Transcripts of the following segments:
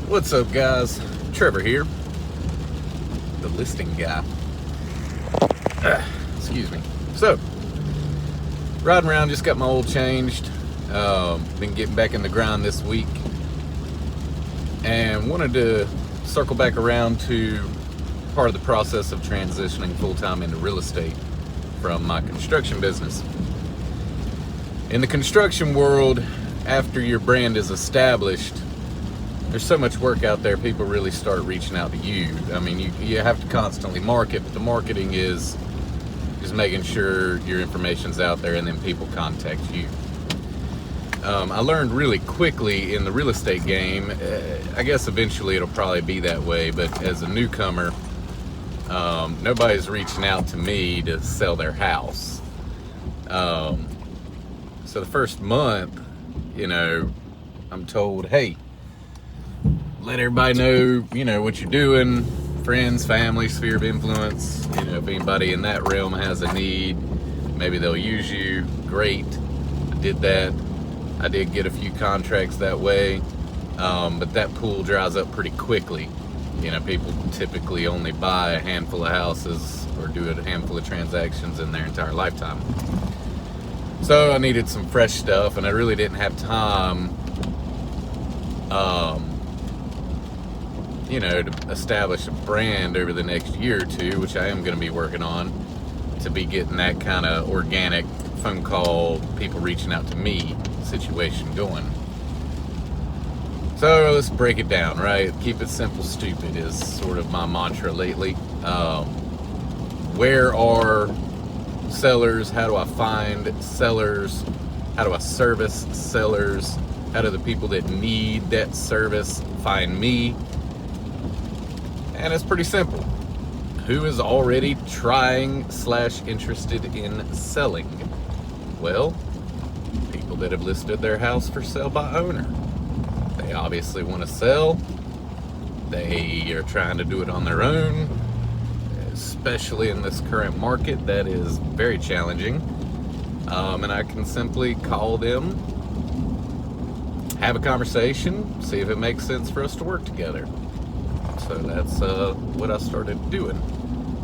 What's up, guys? Trevor here, the listing guy. Excuse me. So, riding around, just got my oil changed. Been getting back in the grind this week, and wanted to circle back around to part of the process of transitioning full-time into real estate from my construction business. In the construction world, after your brand is established, there's so much work out there, people really start reaching out to you. I mean, you have to constantly market, but the marketing is making sure your information's out there and then people contact you. I learned really quickly in the real estate game, I guess eventually it'll probably be that way, but as a newcomer, nobody's reaching out to me to sell their house. So the first month, I'm told, hey, let everybody know, what you're doing, friends, family, sphere of influence. If anybody in that realm has a need, maybe they'll use you. Great. I did that. I did get a few contracts that way, but that pool dries up pretty quickly. People typically only buy a handful of houses or do a handful of transactions in their entire lifetime. So I needed some fresh stuff, and I really didn't have time to establish a brand over the next year or two, which I am going to be working on, to be getting that kind of organic phone call, people reaching out to me situation going. So let's break it down, right? Keep it simple, stupid is sort of my mantra lately. Where are sellers? How do I find sellers? How do I service sellers? How do the people that need that service find me? And it's pretty simple. Who is already trying/interested in selling? Well, people that have listed their house for sale by owner. They obviously want to sell. They are trying to do it on their own, especially in this current market that is very challenging. And I can simply call them, have a conversation, see if it makes sense for us to work together. So that's what I started doing,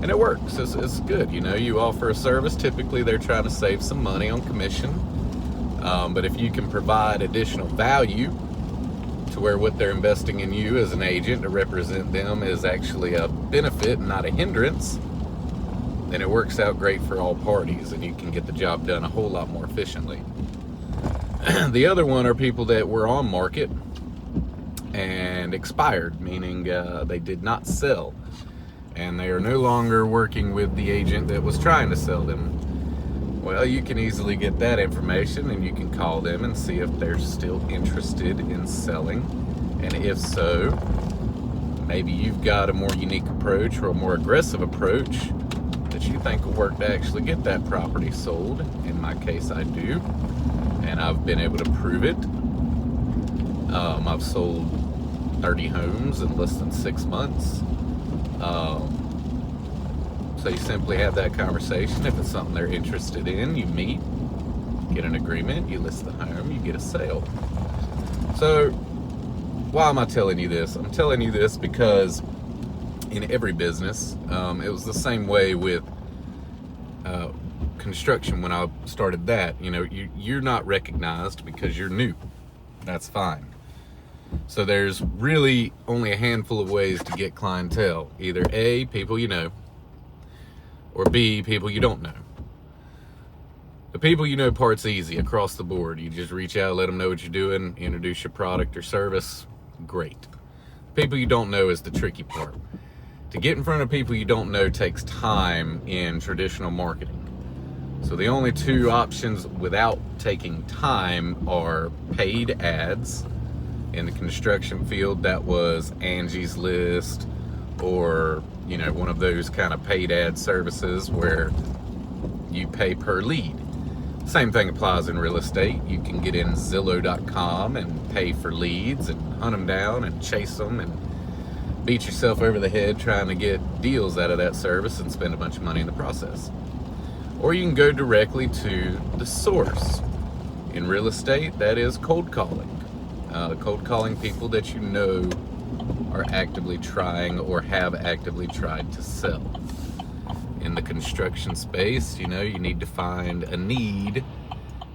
and it works. It's good. You offer a service. Typically, they're trying to save some money on commission, but if you can provide additional value to where what they're investing in you as an agent to represent them is actually a benefit, not a hindrance, then it works out great for all parties, and you can get the job done a whole lot more efficiently. The other one are people that were on market and expired, meaning they did not sell, and they are no longer working with the agent that was trying to sell them. Well, you can easily get that information, and you can call them and see if they're still interested in selling, and if so, maybe you've got a more unique approach or a more aggressive approach that you think will work to actually get that property sold. In my case, I do, and I've been able to prove it. I've sold 30 homes in less than 6 months. So you simply have that conversation. If it's something they're interested in, you meet, get an agreement, you list the home, you get a sale. So why am I telling you this? I'm telling you this because in every business, it was the same way with construction when I started that. You're not recognized because you're new. That's fine. So there's really only a handful of ways to get clientele. Either A, people you know, or B, people you don't know. The people you know part's easy across the board. You just reach out, let them know what you're doing, introduce your product or service. Great. People you don't know is the tricky part. To get in front of people you don't know takes time in traditional marketing. So the only two options without taking time are paid ads. In the construction field, that was Angie's List, or one of those kind of paid ad services where you pay per lead. Same thing applies in real estate. You can get in Zillow.com and pay for leads and hunt them down and chase them and beat yourself over the head trying to get deals out of that service and spend a bunch of money in the process. Or you can go directly to the source. In real estate, that is cold calling. Cold calling people that you know are actively trying or have actively tried to sell. In the construction space, you need to find a need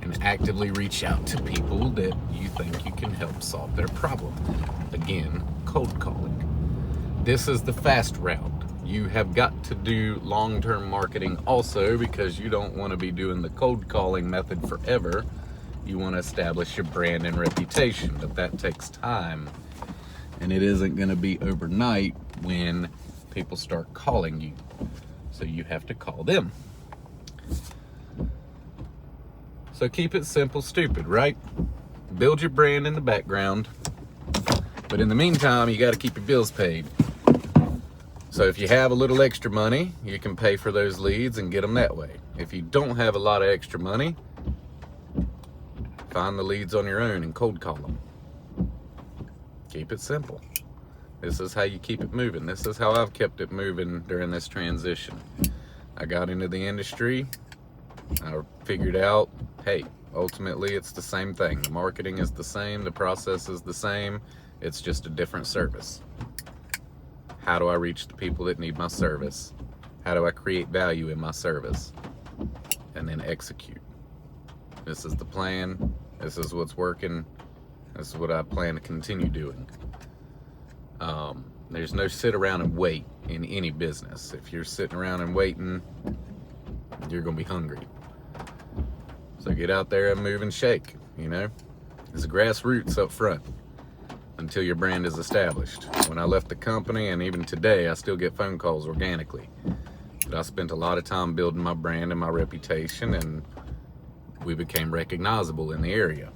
and actively reach out to people that you think you can help solve their problem. Again, cold calling. This is the fast route. You have got to do long-term marketing also, because you don't want to be doing the cold calling method forever. You want to establish your brand and reputation, but that takes time. And it isn't going to be overnight when people start calling you. So you have to call them. So keep it simple, stupid, right? Build your brand in the background. But in the meantime, you got to keep your bills paid. So if you have a little extra money, you can pay for those leads and get them that way. If you don't have a lot of extra money, find the leads on your own and cold call them. Keep it simple. This is how you keep it moving. This is how I've kept it moving during this transition. I got into the industry. I figured out, hey, ultimately it's the same thing. The marketing is the same. The process is the same. It's just a different service. How do I reach the people that need my service? How do I create value in my service? And then execute. This is the plan. This is what's working. This is what I plan to continue doing. There's no sit around and wait in any business. If you're sitting around and waiting, you're going to be hungry. So get out there and move and shake, It's grassroots up front until your brand is established. When I left the company, and even today, I still get phone calls organically. But I spent a lot of time building my brand and my reputation, and we became recognizable in the area.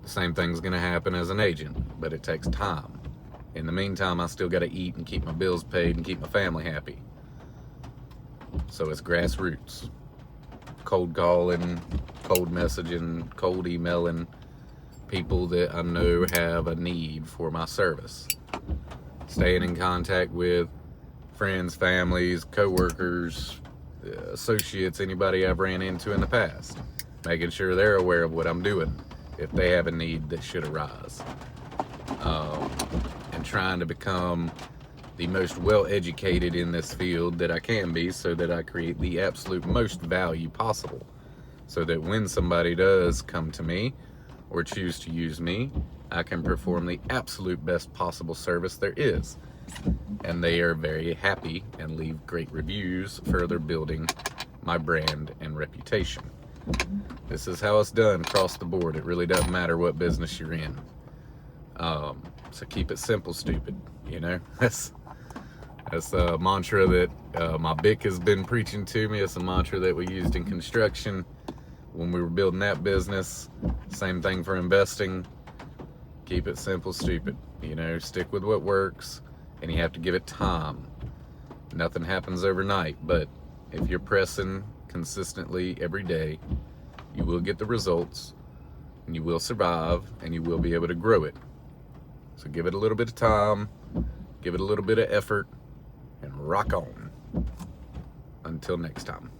The same thing's going to happen as an agent, but it takes time. In the meantime, I still got to eat and keep my bills paid and keep my family happy. So it's grassroots. Cold calling, cold messaging, cold emailing people that I know have a need for my service. Staying in contact with friends, families, co-workers, associates, anybody I've ran into in the past. Making sure they're aware of what I'm doing if they have a need that should arise. And trying to become the most well-educated in this field that I can be, so that I create the absolute most value possible, so that when somebody does come to me or choose to use me, I can perform the absolute best possible service there is, and they are very happy and leave great reviews, further building my brand and reputation. This is how it's done across the board. It really doesn't matter what business you're in. So keep it simple, stupid. That's a mantra that my BIC has been preaching to me. It's a mantra that we used in construction when we were building that business. Same thing for investing. Keep it simple, stupid. Stick with what works, and you have to give it time. Nothing happens overnight, but if you're pressing consistently every day, you will get the results, and you will survive, and you will be able to grow it. So give it a little bit of time, give it a little bit of effort, and rock on. Until next time.